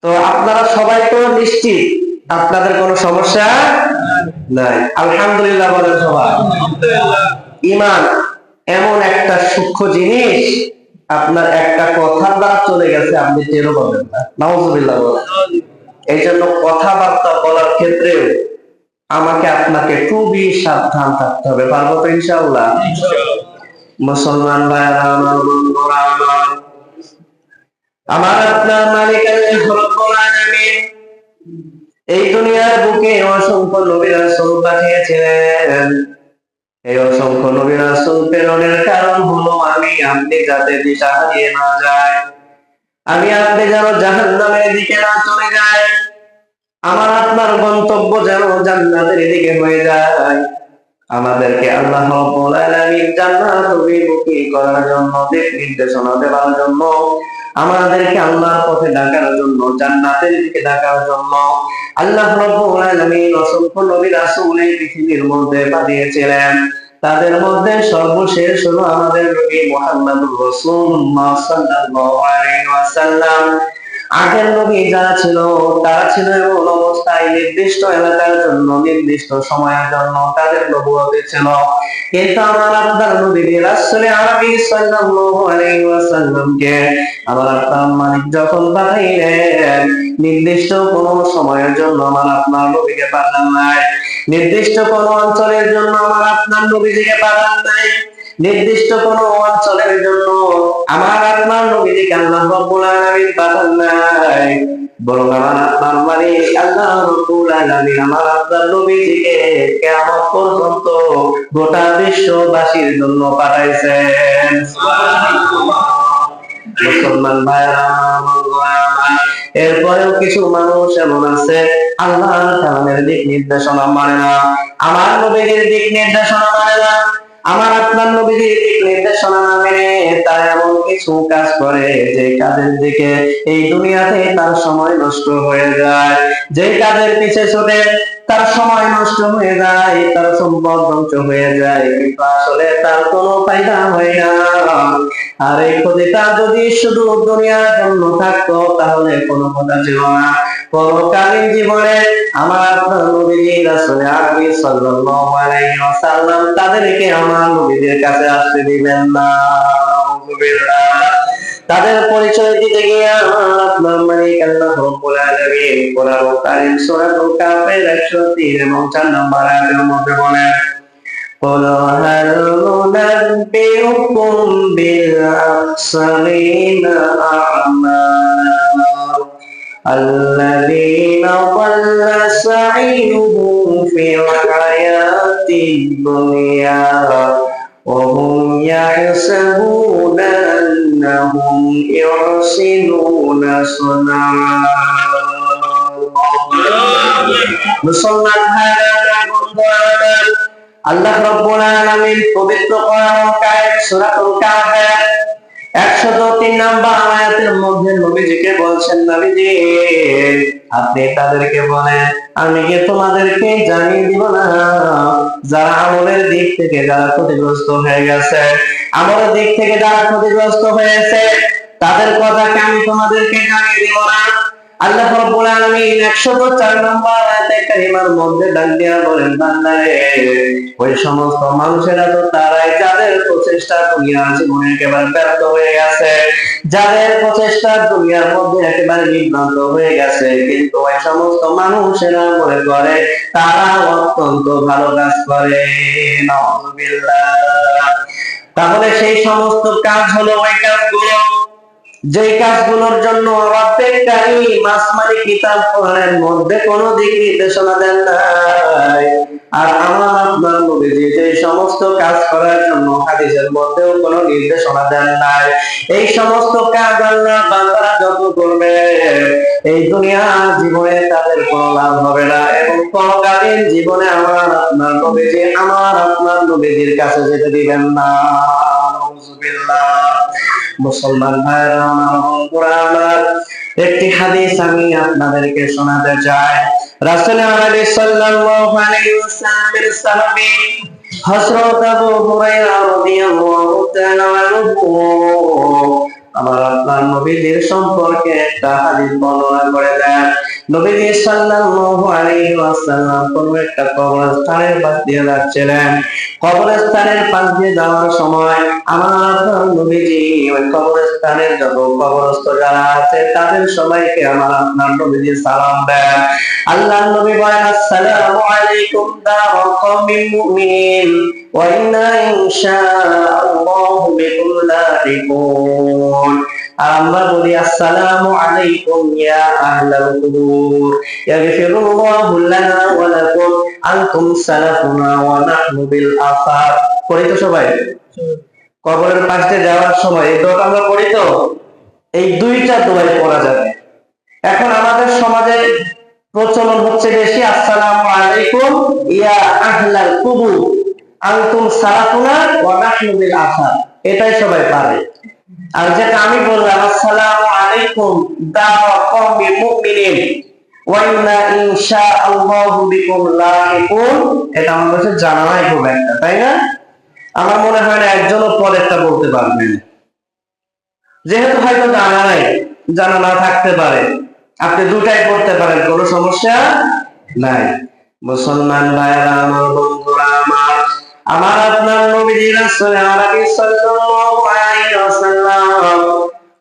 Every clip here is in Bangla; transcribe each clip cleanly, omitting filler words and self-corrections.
তো আপনারা সবাই তো নিশ্চিত আপনাদের কোনো সমস্যা নাই? আলহামদুলিল্লাহ বলেন সবাই। ঈমান এমন একটা সূক্ষ্ম জিনিস, আপনার একটা কথার দ্বারা চলে গেছে আপনি টেরও পাবেন না। নাউজুবিল্লাহ বলেন। এই জন্য কথাবার্তা বলার ক্ষেত্রে আমাকে আপনাকে খুবই সাবধান থাকতে হবে। পারবো তো ইনশাআল্লাহ? মুসলমান ভাইরা আমার, বন্ধুরা আমার, আমার আপনার মালিক আল্লাহ রাব্বুল আলামিন এই দুনিয়ার বুকে অসংখ্য নবী রাসূল পাঠিয়েছিলেন। এই অসংখ্য নবী রাসূল প্রেরণের কারণ হলো আমি আপনি যাতে দিশা হারিয়ে না যায়, আমি আপনি যেন জাহান্নামের দিকে না চলে যায়, আমার আপনার গন্তব্য যেন জান্নাতের দিকে হয়ে যায়। আমাদেরকে আল্লাহ রাব্বুল আলামিন জান্নাত অভিমুখী করার জন্য, দিক নির্দেশনা দেওয়ার জন্য, আমাদেরকে আল্লাহর পথে ডাকার জন্য, জান্নাতের দিকে ডাকার জন্য আল্লাহ রাব্বুল আলামিন অসংখ্য নবী রাসূল এই পৃথিবীর মধ্যে পাঠিয়েছিলেন। তাদের মধ্যে সর্বশেষ হলো আমাদের নবী মুহাম্মদুর রাসূলুল্লাহ সাল্লাল্লাহু আলাইহি ওয়াসাল্লাম। আগের নবী যারা ছিল তারা ছিল এমন অবস্থায় নির্দিষ্ট এলাকার জন্য, নির্দিষ্ট সময়ের জন্য তাদের নবুয়ত ছিল। কিন্তু আমার আপনার নবী রাসূল আরবি সাল্লাল্লাহু আলাইহি ওয়াসাল্লামকে আমার আপনার মালিক যখন পাঠাইলেন, নির্দিষ্ট কোন সময়ের জন্য আমার আপনার নবীকে পাঠান নাই, নির্দিষ্ট কোন অঞ্চলের জন্য আমার আপনার নবীজিকে পাঠান নাই, নির্দিষ্ট কোন অঞ্চলের জন্য আমার আপনার নবীজিকে আল্লাহ রাব্বুল আলামিন পাঠান নাই, বরং আমার আপনার মালিক আল্লাহ রাব্বুল আলামিন আমার আপনার নবীজিকে কিয়ামত পর্যন্ত গোটা বিশ্ববাসীর জন্য পাঠাইছেন। সুবহানাল্লাহ। মুসলমান ভাইরা, এরপরেও কিছু মানুষ এমন আছে আল্লাহর কালামের দিক নির্দেশনা মানে না, আমার নবীর দিক নির্দেশনা মানে না, আমার আপনার নবীর দিক নির্দেশনা না মেনে তারা এমন কিছু কাজ করে যে কাজের দিকে এই দুনিয়াতে তার সময় নষ্ট হয়ে যায়, যে কাজের পিছে ছুটে তার সময় নষ্ট হয়ে যায়, তার সম্পদ ধ্বংস হয়ে যায়, কিন্তু আসলে তার কোনো ফায়দা হয় না। আর এই ক্ষতিটা যদি শুধু দুনিয়ার জন্য থাকতো তাহলে কোনো কথা ছিল না। পরকালীন জীবনে আমার আপনার নবীজি রাসূল আরবি সাল্লাল্লাহু আলাইহি ওয়াসাল্লাম তাদেরকে আমার নবীদের কাছে আসতে দিবেন না। তাদের পরিচয় দিতে গিয়ে আমার আপনার মালিক আল্লাহ রাব্বুল আলামিন কোরআন কারীম সূরা কাফের 103 এবং 4 নম্বর আয়াতের মধ্যে বলেন, قل هل ننبئكم بالأخسرين أعمالا الذين ضل سعيهم في الحياة الدنيا وهم يحسبون أنهم يحسنون صنعا। মুসলমান ভাইরা, আল্লাহ রাব্বুল আলামিন পবিত্র কোরআন কারীম সূরা কাফের 103 নম্বর আয়াতের মধ্যে নবীজিকে বলছেন, নবীজি আপনি তাদেরকে বলেন আমি কি তোমাদেরকে জানিয়ে দিব না যারা আমলের দিক থেকে যারা ক্ষতিগ্রস্ত হয়ে গেছে, আমলের দিক থেকে যারা ক্ষতিগ্রস্ত হয়েছে তাদের কথা কি আমি তোমাদেরকে জানিয়ে দিব না? আল্লাহ রাব্বুল আলামিন 104 নম্বর আয়াতে কারিমার মধ্যে ডাক দিয়া বলেন, বান্দারে ওই সমস্ত মানুষেরা তো তারাই যাদের প্রচেষ্টা দুনিয়ার জীবনে একেবারে ব্যর্থ হয়ে গেছে, যাদের প্রচেষ্টা দুনিয়ার মধ্যে একেবারে বিভ্রান্ত হয়ে গেছে, কিন্তু ওই সমস্ত মানুষেরা মনে করে তারা অত্যন্ত ভালো কাজ করে। নাউযুবিল্লাহ। তাহলে সেই সমস্ত কাজ হলো ওই কাজগুলো যে কাজগুলোর জন্য রব্বুল কারীম আসমানি কিতাব কোরআনের মধ্যে কোনো দিক নির্দেশনা দেন নাই, আর আমার আপনার নবীজি যে সমস্ত কাজ করার জন্য হাদিসের মধ্যেও কোনো নির্দেশনা দেন নাই, এই সমস্ত কাজ আল্লাহ বান্দারা যত করবে এই দুনিয়ার জীবনে তাদের কোনো লাভ হবে না, এবং পরকালীন জীবনে আমার আপনার নবীজির কাছে যেতে দিবেন না। নাউযুবিল্লাহ। মুসলমান ভাইরা আমার, বন্ধুরা আমার, একটি হাদিস আমি আপনাদেরকে শোনাতে চাই। রাসূল আরবি সাল্লাল্লাহু আলাইহি ওয়াসাল্লামের সাহাবী হযরত আবু হুরায়রা রাদিয়াল্লাহু তাআলা আনহু আমার আপনার নবীদের সম্পর্কে একটা হাদিস বর্ণনা করে দেন। নবীজি সাল্লাল্লাহু আলাইহি ওয়াসাল্লাম কোন একটা কবরস্থানের পাশ দিয়ে যাচ্ছিলেন। কবরস্থানের পাশ দিয়ে যাওয়ার সময় আমার আপনার নবীজি ওই কবরস্থানের যত কবরস্থ যারা আছে তাদের সবাইকে আমার আপনার নবীজি সালাম দেন। আল্লাহর নবী বলেন, আসসালামু আলাইকুম দারা কওমিল মুমিনিন ওয়া ইন্না ইনশাআল্লাহু বিকুম লাহিকুন। আর আমরা বলি, আসসালামু আলাইকুম ইয়া আহলাল কুবুর ইয়াগফিরুল্লাহু লানা ওয়া লাকুম আনতুম সালাফুনা ওয়া নাহনু বিল আসার। পড়ি তো সবাই? কবরের পাশে যাওয়ার সময় এই দোয়া আমরা পড়ি তো। এই দুইটা দোয়াই পড়া যাবে। এখন আমাদের সমাজে প্রচলন হচ্ছে বেশি, আসসালামু আলাইকুম ইয়া আহলাল কুবুর আনতুম সালাফুনা ওয়া নাহনু বিল আসার, এটাই সবাই পারে। আর যেটা আমি বললাম, আসসালামু আলাইকুম দারা কওমিল মুমিনিন ওয়া ইন্না ইনশাআল্লাহু বিকুম লাহিকুন, এটা আমার কাছে জানা নাই খুব একটা, তাই না? আমার মনে হয় না একজনও পরেরটা বলতে পারবেন। যেহেতু হয়তো জানা নাই, জানা না থাকতে পারে, আপনি দুটাই পড়তে পারেন, কোনো সমস্যা নাই। মুসলমান ভাইরা আমার, বন্ধুরা আমার, আমার আপনার নবীজি রাসূল আরবি সাল্লাল্লাহু আলাইহি ওয়াসাল্লাম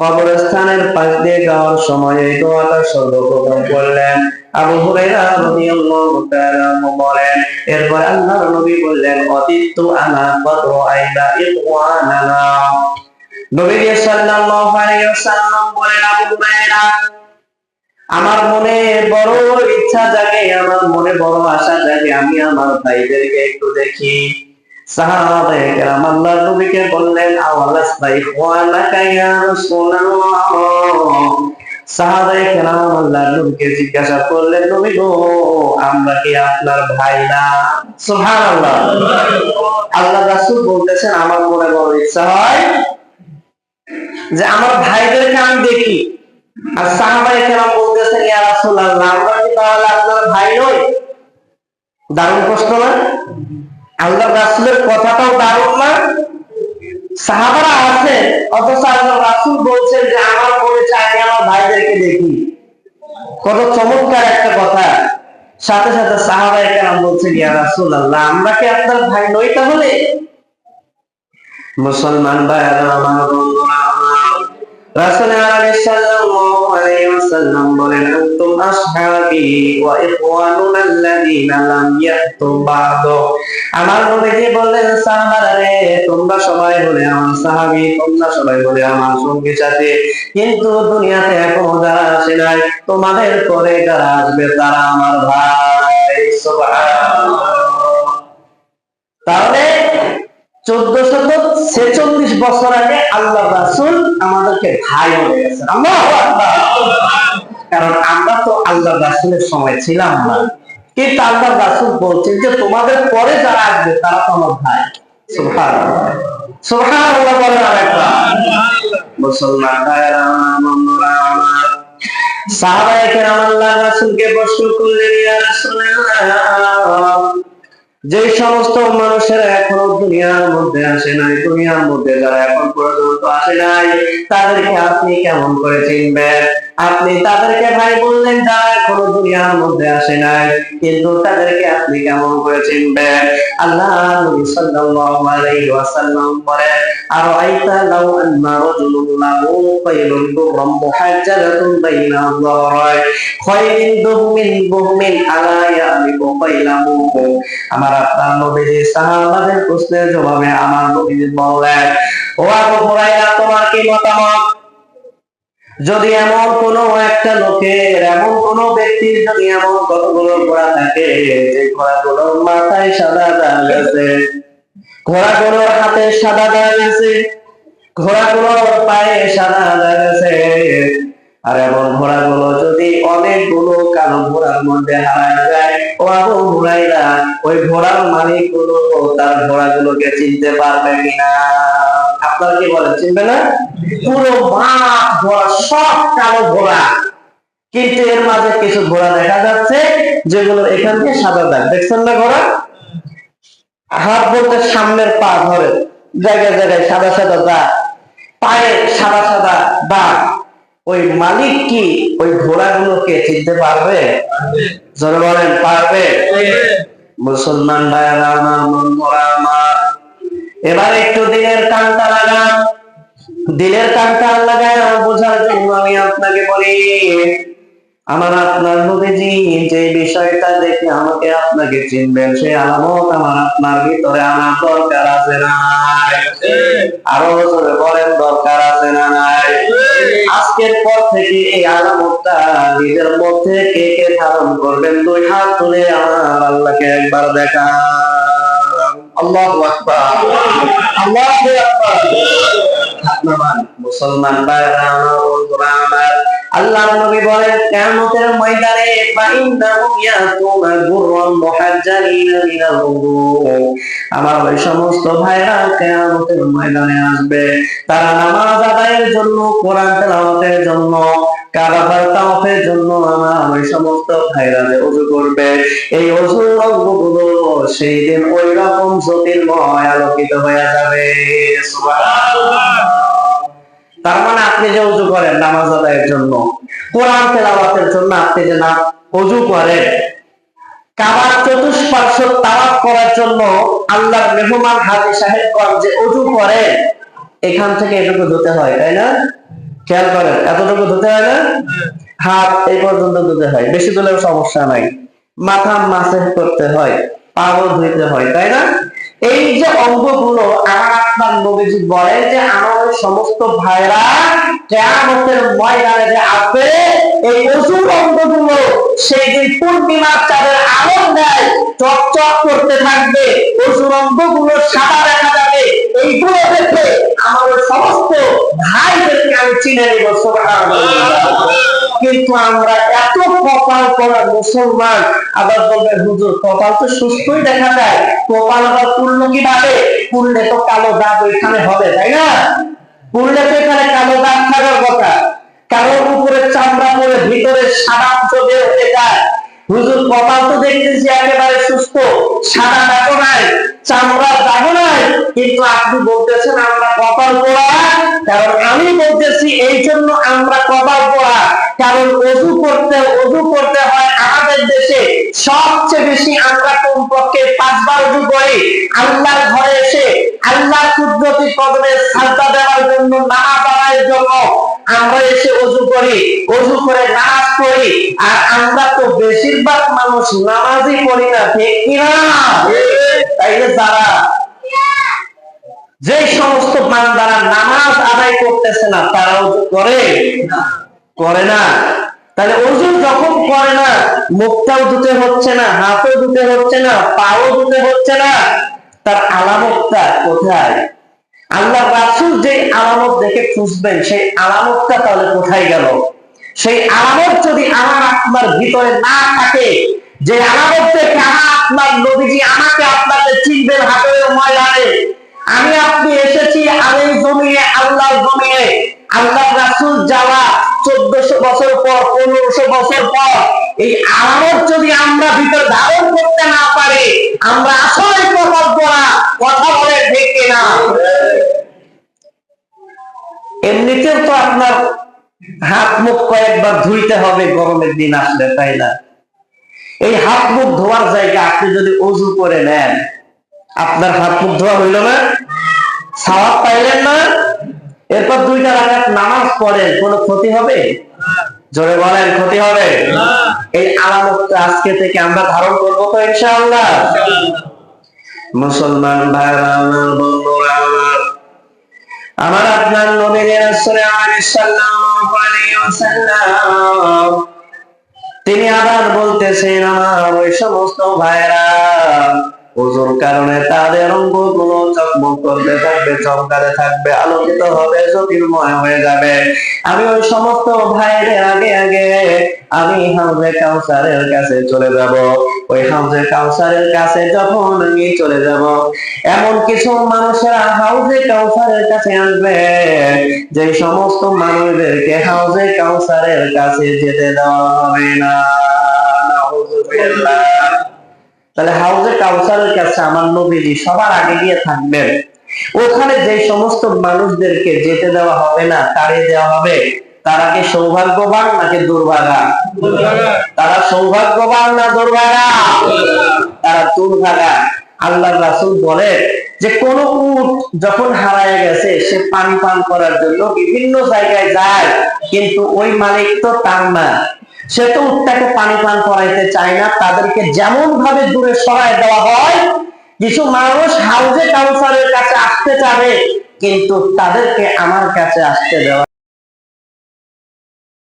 কবরস্থানের পাশ দিয়ে যাওয়ার সময় এই দোয়াটা সর্বপ্রথম বললেন। আবু হুরায়রা রাদিয়াল্লাহু তাআলা বলেন, এরপর আল্লাহর নবী বললেন, অতিতু আনা কদ রাআইনা ইখওয়ানানা। নবীজি সাল্লাল্লাহু আলাইহি ওয়াসাল্লাম বলেন, আবু হুরায়রা, আমার মনে বড় ইচ্ছা জাগে, আমার মনে বড় আশা জাগে, আমি আমার ভাইদেরকে একটু দেখি। সাহাবায়ে কেরাম আল্লাহর নবীকে বললেন, আওয়ালাসতা ইখওয়ানাকা ইয়া রাসূলুল্লাহ। সাহাবায়ে কেরাম আল্লাহর নবীকে জিজ্ঞাসা করলেন, নবী গো, আমরা কি আপনার ভাই না? সুবহানাল্লাহ। আল্লাহ রাসূল বলতেছেন, আমার মনে বড় ইচ্ছা হয় যে আমার ভাইদেরকে আমি দেখি। আর সাহাবায়ে কেরাম বলতেছেন, ইয়া রাসূলুল্লাহ, আমরা কি তাহলে আপনার ভাই নই? দারুণ প্রশ্ন না? আল্লাহ রাসূলের কথাটাও দারুণ না? সাহাবারা আছে, অথচ আল্লাহ রাসূল বলছেন যে আমার মনে চায় আমি আমার ভাইদেরকে দেখি। কত চমৎকার একটা কথা। সাথে সাথে সাহাবায়ে কেরাম বলছেন, ইয়া রাসূলুল্লাহ, আমরা কি আপনার ভাই নই তাহলে? মুসলমান ভাইরা আমার, বন্ধুরা আমার, রাসূল সাল্লাল্লাহু আলাইহি ওয়াসাল্লাম বলেন, আনতুম আসহাবি ওয়া ইখওয়ানুনা আল্লাযীনা লাম ইয়াতু বা'দু। আমার নবীজি বললেন, সাহাবারা রে, তোমরা সবাই হলে আমার সাহাবী, তোমরা সবাই হলে আমার সঙ্গী সাথী, কিন্তু দুনিয়াতে এখনো যারা আসে নাই, তোমাদের পরে যারা আসবে তারা আমার ভাই। সুবহানাল্লাহ। তাহলে 1446 বছর আগে আল্লাহ রাসূল আমাদেরকে ভাই বলে গেছেন। আল্লাহু আকবার। কারণ আমরা তো আল্লাহ রাসূলের সময় ছিলাম না, কিন্তু আল্লাহ রাসূল বলছেন যে তোমাদের পরে যারা আসবে তারা তো আমার ভাই। সুবহানাল্লাহ, সুবহানাল্লাহ বলেন আরেকবার। মুসলমান ভাইরা আমার, সাহাবায়ে কেরাম আল্লাহ রাসূলকে প্রশ্ন করলেন, ইয়া রাসূলুল্লাহ, যে সমস্ত মানুষেরা এখনো দুনিয়ার মধ্যে আসে নাই, দুনিয়ার মধ্যে যারা এখন পর্যন্ত আসে নাই, তাদেরকে আপনি কেমন করে চিনবেন? আপনি তাদেরকে ভাই বললেন যারা এখনো দুনিয়ার মধ্যে আসে নাই, কিন্তু তাদেরকে আপনি কেমন করে চিনবেন? আল্লাহ নবী সাল্লাল্লাহু আলাইহি ওয়াসাল্লাম বলেন, আরাইতা লাউ আন্না রাজুলুন লাহু খায়রুন দুররাম মুহাজ্জালাতুন বাইনা যারাই খায়রিন দুমিন বুহমিন আলা ইয়ালিকু বাইলাহু। আমার আপনার নবীজি সাহাবাদের প্রশ্নের জবাবে আমার নবীজি বললেন, ও আবু হুরায়রা, তোমার কি মতামত? যদি এমন কোন একটা লোকের, এমন কোন ব্যক্তির যদি এমন কতগুলো ঘোড়া থাকে, যে ঘোড়াগুলোর মাথায় সাদা দাগ আছে, ঘোড়াগুলোর হাতে সাদা দাগ আছে, ঘোড়াগুলোর পায়ে সাদা দাগ আছে, আর এমন ঘোড়াগুলো যদি অনেকগুলো কালো ঘোড়ার মধ্যে হারায় যায়, ও আবু হুরায়রা, ওই ঘোড়ার মালিকগুলো তার ঘোড়াগুলোকে চিনতে পারবে কিনা? আপনারা কি বলেন, চিনবে না? পুরো মাঠ ঘোড়া, সব কালো ঘোড়া, কিন্তু এর মাঝে কিছু ঘোড়া দেখা যাচ্ছে যেগুলো এখান থেকে সাদা দাগ। দেখছেন না ঘোড়া? হাত বলতে সামনের পা ধরে, জায়গায় জায়গায় সাদা সাদা দাগ। পায়ে সাদা সাদা দাগ, ওই মালিক কি ওই ঘোড়াগুলোকে চিনতে পারবে? জোরে বলেন পারবে? মুসলমান ভাইরা আমার, বন্ধুরা আমার, এবার একটু দিলের কানটা লাগান। দিলের কানটা লাগায় বোঝার জন্য আমি আপনাকে বলি, আমার আপনার নবীজি যে বিষয়টা দেখে আমাকে আপনাকে চিনবেন, সেই আলামত আমার আপনার ভিতরে আনার দরকার আছে না নাই? আরো জোরে বলেন, দরকার আছে না নাই? আজকের পর থেকে এই আলামতটা নিজের মধ্যে কে কে ধারণ করবেন, দুই হাত তুলে আমার আল্লাহকে একবার দেখান। আল্লাহু আকবার, আল্লাহু আকবার। মুসলমান ভাইরা আমার, বন্ধুরা আমার, আল্লাহর নবী বলেন কিয়ামতের ময়দানে ফাইন্নাহুম ইয়াতুনা গুররান মুহাজ্জালিনা মিনাল উযু, আমার ওই সমস্ত ভাইরা কিয়ামতের ময়দানে আসবে, তারা নামাজ আদায়ের জন্য, কোরআন তেলাওয়াতের জন্য, কাবার তাওয়াফের জন্য আমার ওই সমস্ত ভাইরা যে ওযু করবে, এই ওযুর রঙগুলো সেই দিন ওই রকম জ্যোতির্ময় আলোকিত হয়ে যাবে। সুবহানাল্লাহ। তার মানে আপনি যে ওযু করেন নামাজ আদায়ের জন্য, কোরআন তেলাওয়াতের জন্য, আপনি যে না ওযু করেন, কাবার চতুষ্পার্শ্ব তাওয়াফ করার জন্য আল্লাহর মেহমান হাজী সাহেবগণ যে ওযু করেন, এখান থেকে এটুকু ধুতে হয়, তাই না? খেয়াল করেন, এতটুকু ধুতে হয় না? হাত এই পর্যন্ত ধুতে হয়, বেশি ধুলেও সমস্যা নাই। মাথা মাসেহ করতে হয়, পাও ধুইতে হয়, তাই না? এই যে অঙ্গগুলো আমার আপনার নবীজি বলেন যে আমার ওই সমস্ত ভাইরা কিয়ামতের ময়দানে যে আসবে, এই ওযুর অঙ্গগুলো সেই দিন পূর্ণিমার চাঁদের আলো দেয় চকচক করতে থাকবে, ওযুর অঙ্গগুলো সাদা দেখা যাবে। এইগুলো দেখে আমার ওই সমস্ত ভাইদেরকে আমি চিনে নিব। সুবহানাল্লাহ। কিন্তু আমরা এত কপাল পড়া মুসলমান, আবার বলবে হুজুর কপাল তো সুস্থই দেখা যায়, কপাল আবার পুরলো কিভাবে? পুরলে তো কালো দাগ ওইখানে হবে, তাই না? পুরলে তো এখানে কালো দাগ থাকার কথা, কারোর উপরে চামড়া পরে ভিতরে সাদা অংশ বের হয়ে যায়। হুজুর কপাল তো দেখতেছি একেবারে সুস্থ, সাদা দাগও নাই, চামড়া দাগও নাই, কিন্তু আপনি বলতেছেন আমরা কপাল পোড়া। কারণ আমি বলতেছি এই জন্য আমরা কপাল পোড়া, কারণ ওযু করতে হয় আমাদের দেশে সবচেয়ে বেশি, আমরা কমপক্ষে 5 বার ওযু করি। আল্লাহর ঘরে এসে আল্লাহর কুদরতি কদমে সাজদা দেওয়ার জন্য, নামাজ আদায়ের জন্য আমরা এসে ওযু করি, ওযু করে নামাজ পড়ি। আর আমরা তো বেশিরভাগ মানুষ নামাজই পড়ি না, ঠিক কিনা? তাইলে যারা যে সমস্ত বান্দারা নামাজ আদায় করতেছে না, তারা ওযু করে না। তাহলে ওযু যখন করে না, মুখটাও ধুতে হচ্ছে না, হাতও ধুতে হচ্ছে না, পাও ধুতে হচ্ছে না, তার আলামতটা কোথায়? আল্লাহ রাসূল যে আলামত দেখে খুঁজবেন, সেই আলামতটা তাহলে কোথায় গেল? সেই আলামত যদি আমার আপনার ভিতরে না থাকে, যে আলামত দেখে আমার আপনার নবীজি আমাকে আপনাকে চিনবেন হাতের ময়দানে, আমি আপনি এসেছি আলের জমিনে, আল্লাহর জমিনে, আল্লাহ রাসূল যাওয়া 1400 বছর পর, 1500 বছর পর, এই আলামত যদি আমরা ভিতরে ধারণ করতে না পারি, আমরা আসলে কপাল পোড়া। কথা বলে ঠিক কিনা? এমনিতেও তো আপনার হাত মুখ কয়েকবার ধুইতে হবে গরমের দিন আসলে, তাই না? এই হাত মুখ ধোয়ার জায়গা আপনি যদি ওযু করে নেন, আপনার হাত মুখ ধোয়া হইল না? সওয়াব পাইলেন না? এরপর 2 রাকাত নামাজ পড়েন, কোনো ক্ষতি হবে? জোরে বলেন, ক্ষতি হবে? এই আলামতটা আজকে থেকে আমরা ধারণ করবো তো ইনশাআল্লাহ। মুসলমান ভাইরা আমার, বন্ধুরা আমার, আমার আপনার নবী সাল্লাল্লাহু আলাইহি ওয়াসাল্লাম তিনি আবার বলতেছেন, আমার ওই সমস্ত ভাইরা ওযুর কারণে তাদের অঙ্গগুলো চকমক করতে থাকবে, চমকাতে থাকবে, আলোকিত হবে, জ্যোতির্ময় হয়ে যাবে। আমি ওই সমস্ত ভাইদের আগে আগে আমি হাউজে কাউসারের কাছে চলে যাব। ওই হাউজে কাউসারের কাছে যখন আমি চলে যাব, এমন কিছু মানুষেরা হাউজে কাউসারের কাছে আসবে, যে সমস্ত মানুষদেরকে হাউজে কাউসারের কাছে যেতে দেওয়া হবে না। নাউযুবিল্লাহ। তাহলে হাউজে কাউসারের কাছে আমার নবীজি সবার আগে গিয়ে থাকবেন। ওখানে যে সমস্ত মানুষদেরকে যেতে দেওয়া হবে না, তাড়িয়ে দেওয়া হবে, তারা কি সৌভাগ্যবান নাকি দুর্ভাগা? তারা সৌভাগ্যবান না দুর্ভাগা? তারা দুর্ভাগা। আল্লাহ রাসূল বলে যে কোন উট যখন হারায় গেছে, সে পানি পান করার জন্য বিভিন্ন জায়গায় যায়, কিন্তু ওই মালিক তো তার না, সে তো উটটাকে পানি পান করাইতে চায় না। তাদেরকে যেমন ভাবে দূরে সরায় দেওয়া হয়, কিছু মানুষ হাউজে কাউসারের কাছে আসতে চাবে, কিন্তু তাদেরকে আমার কাছে আসতে দেওয়া